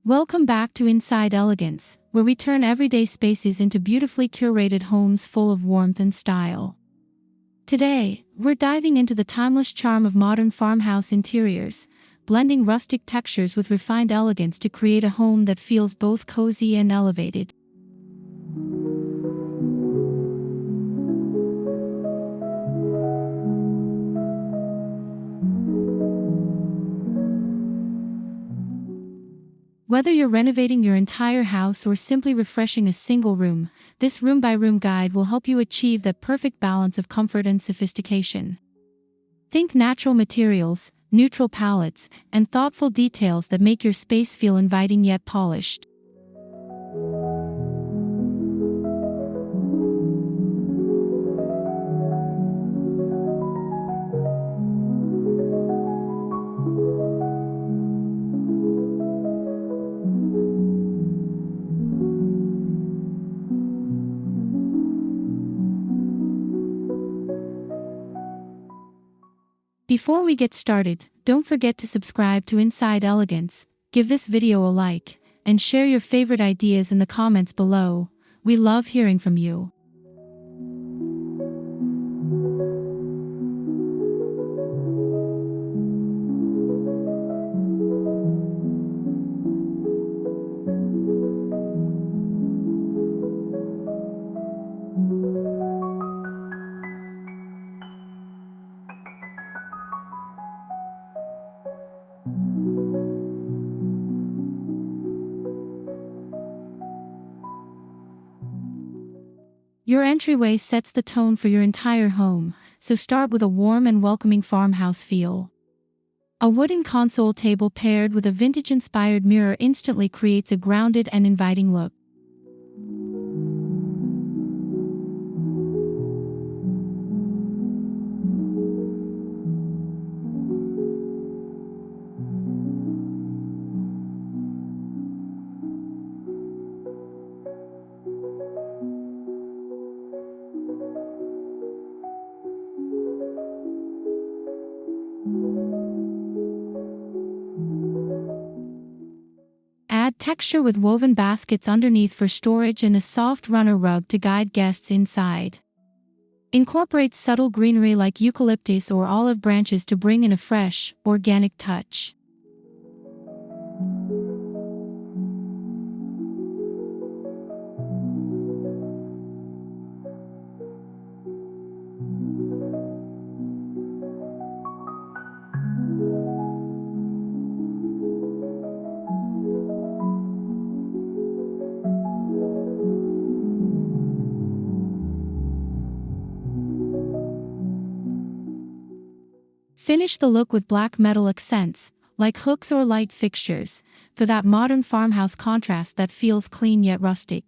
Welcome back to Inside Elegance, where we turn everyday spaces into beautifully curated homes full of warmth and style. Today, we're diving into the timeless charm of modern farmhouse interiors, blending rustic textures with refined elegance to create a home that feels both cozy and elevated. Whether you're renovating your entire house or simply refreshing a single room, this room-by-room guide will help you achieve that perfect balance of comfort and sophistication. Think natural materials, neutral palettes, and thoughtful details that make your space feel inviting yet polished. Before we get started, don't forget to subscribe to Inside Elegance, give this video a like, and share your favorite ideas in the comments below. We love hearing from you. Your entryway sets the tone for your entire home, so start with a warm and welcoming farmhouse feel. A wooden console table paired with a vintage-inspired mirror instantly creates a grounded and inviting look. Add texture with woven baskets underneath for storage and a soft runner rug to guide guests inside. Incorporate subtle greenery like eucalyptus or olive branches to bring in a fresh, organic touch. Finish the look with black metal accents, like hooks or light fixtures, for that modern farmhouse contrast that feels clean yet rustic.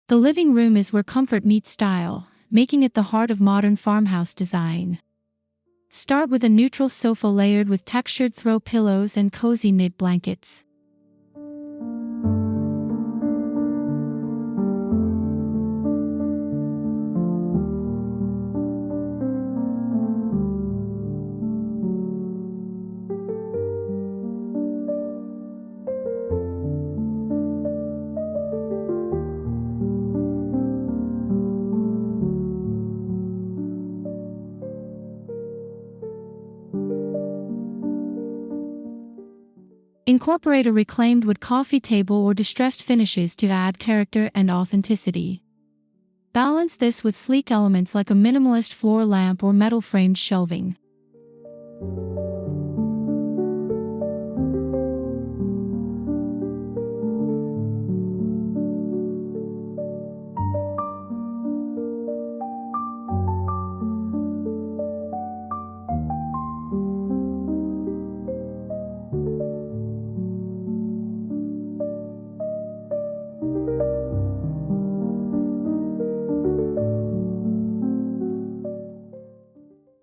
The living room is where comfort meets style, making it the heart of modern farmhouse design. Start with a neutral sofa layered with textured throw pillows and cozy knit blankets. Incorporate a reclaimed wood coffee table or distressed finishes to add character and authenticity. Balance this with sleek elements like a minimalist floor lamp or metal-framed shelving.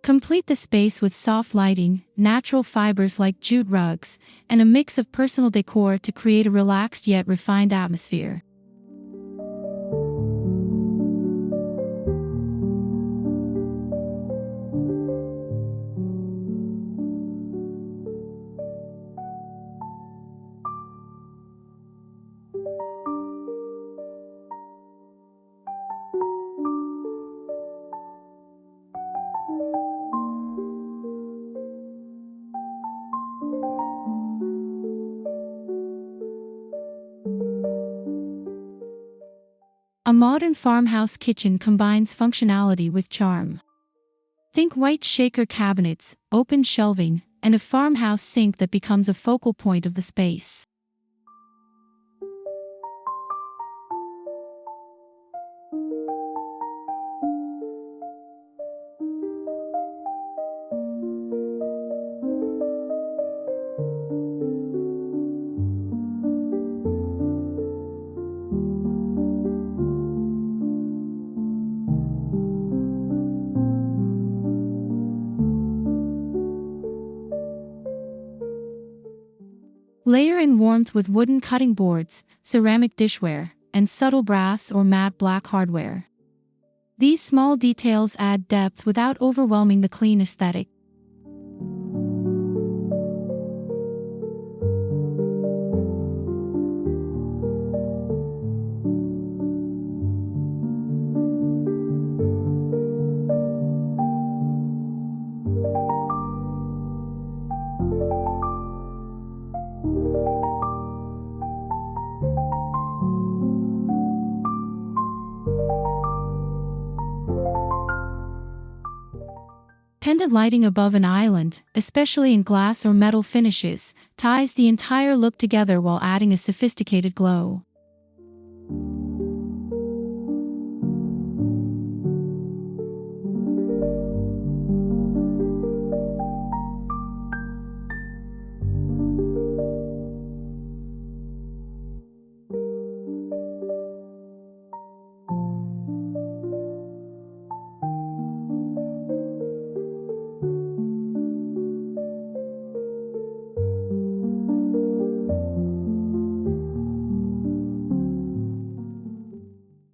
Complete the space with soft lighting, natural fibers like jute rugs, and a mix of personal decor to create a relaxed yet refined atmosphere. A modern farmhouse kitchen combines functionality with charm. Think white shaker cabinets, open shelving, and a farmhouse sink that becomes a focal point of the space. Layer in warmth with wooden cutting boards, ceramic dishware, and subtle brass or matte black hardware. These small details add depth without overwhelming the clean aesthetic. Pendant lighting above an island, especially in glass or metal finishes, ties the entire look together while adding a sophisticated glow.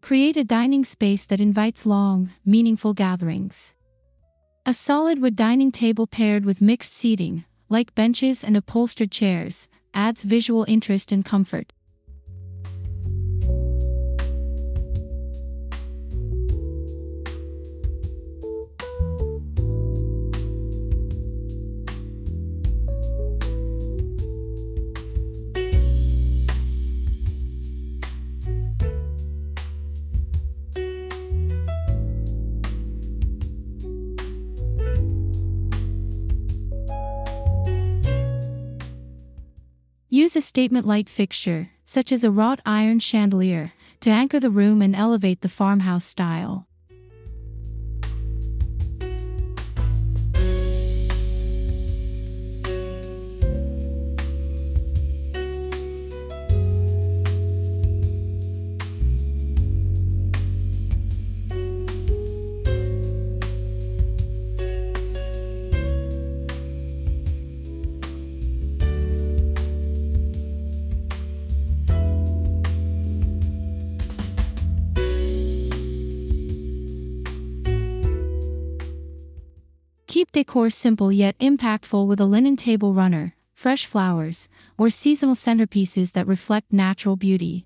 Create a dining space that invites long, meaningful gatherings. A solid wood dining table paired with mixed seating, like benches and upholstered chairs, adds visual interest and comfort. Use a statement light fixture, such as a wrought iron chandelier, to anchor the room and elevate the farmhouse style. Keep decor simple yet impactful with a linen table runner, fresh flowers, or seasonal centerpieces that reflect natural beauty.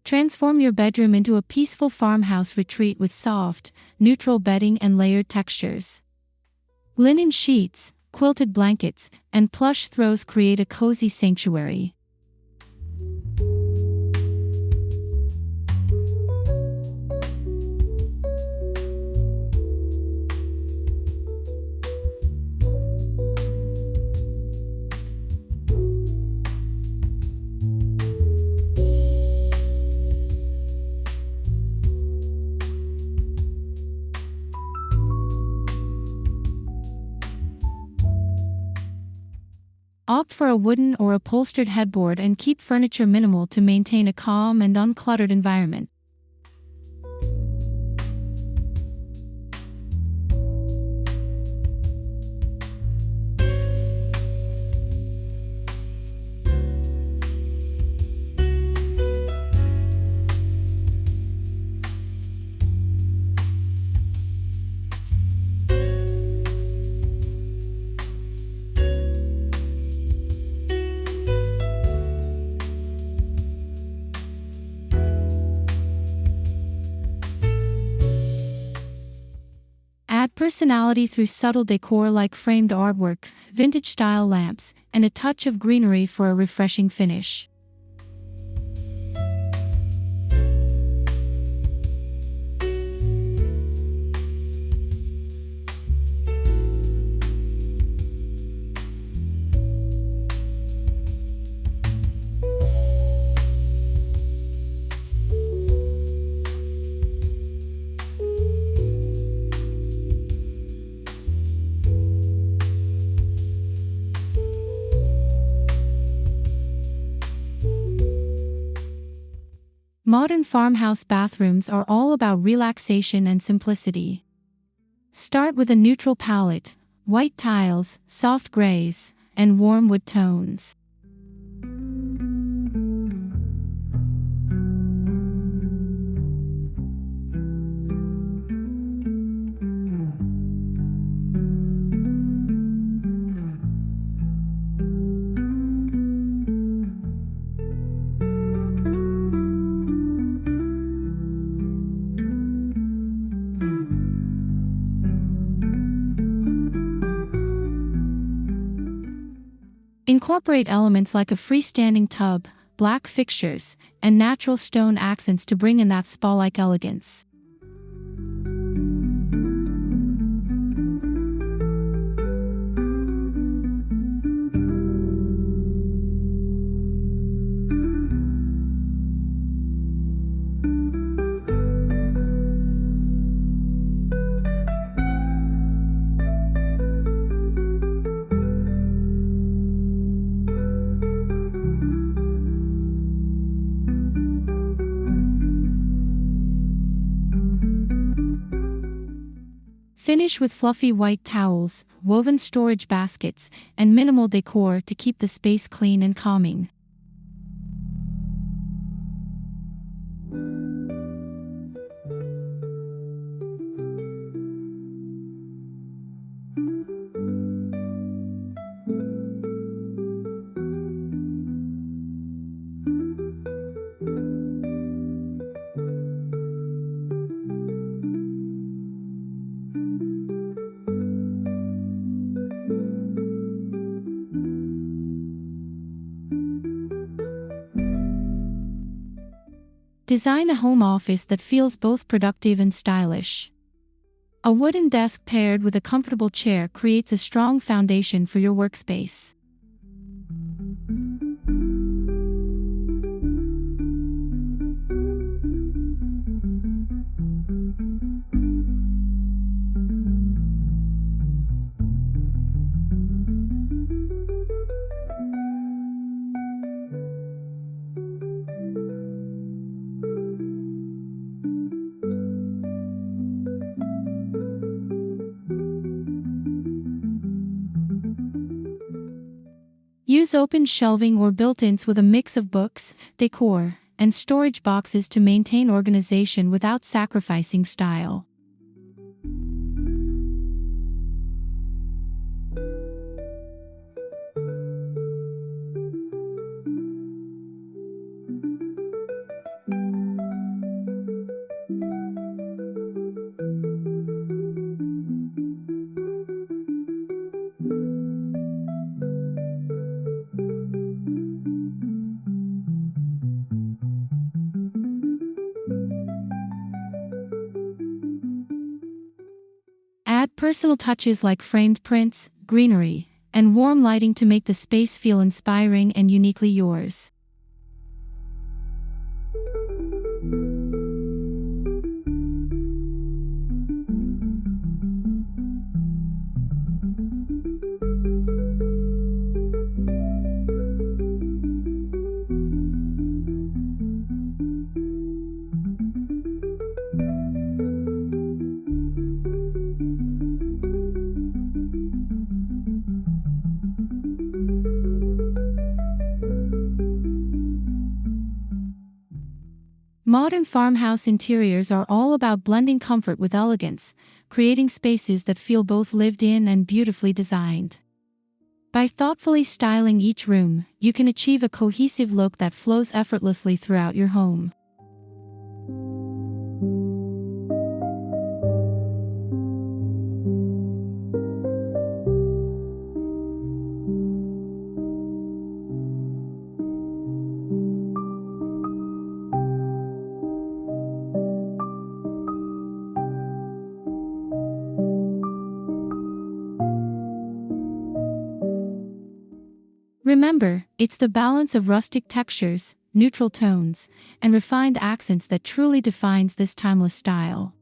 Transform your bedroom into a peaceful farmhouse retreat with soft, neutral bedding and layered textures. Linen sheets, quilted blankets, and plush throws create a cozy sanctuary. Opt for a wooden or upholstered headboard and keep furniture minimal to maintain a calm and uncluttered environment. Add personality through subtle decor like framed artwork, vintage-style lamps, and a touch of greenery for a refreshing finish. Modern farmhouse bathrooms are all about relaxation and simplicity. Start with a neutral palette, white tiles, soft grays, and warm wood tones. Incorporate elements like a freestanding tub, black fixtures, and natural stone accents to bring in that spa-like elegance. Finish with fluffy white towels, woven storage baskets, and minimal decor to keep the space clean and calming. Design a home office that feels both productive and stylish. A wooden desk paired with a comfortable chair creates a strong foundation for your workspace. Use open shelving or built-ins with a mix of books, decor, and storage boxes to maintain organization without sacrificing style. Add personal touches like framed prints, greenery, and warm lighting to make the space feel inspiring and uniquely yours. Modern farmhouse interiors are all about blending comfort with elegance, creating spaces that feel both lived in and beautifully designed. By thoughtfully styling each room, you can achieve a cohesive look that flows effortlessly throughout your home. Remember, it's the balance of rustic textures, neutral tones, and refined accents that truly defines this timeless style.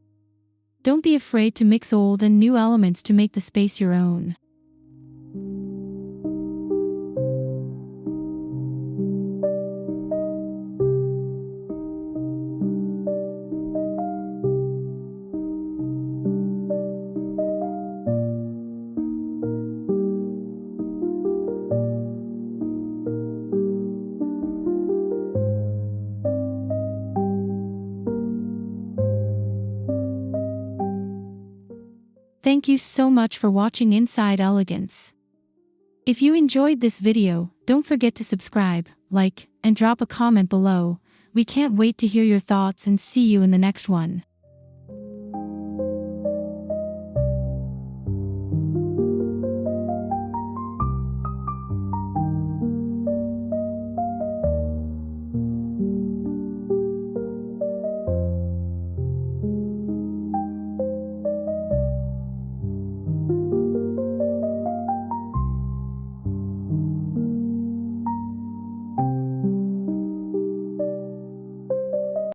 Don't be afraid to mix old and new elements to make the space your own. Thank you so much for watching Inside Elegance. If you enjoyed this video, don't forget to subscribe, like, and drop a comment below. We can't wait to hear your thoughts and see you in the next one.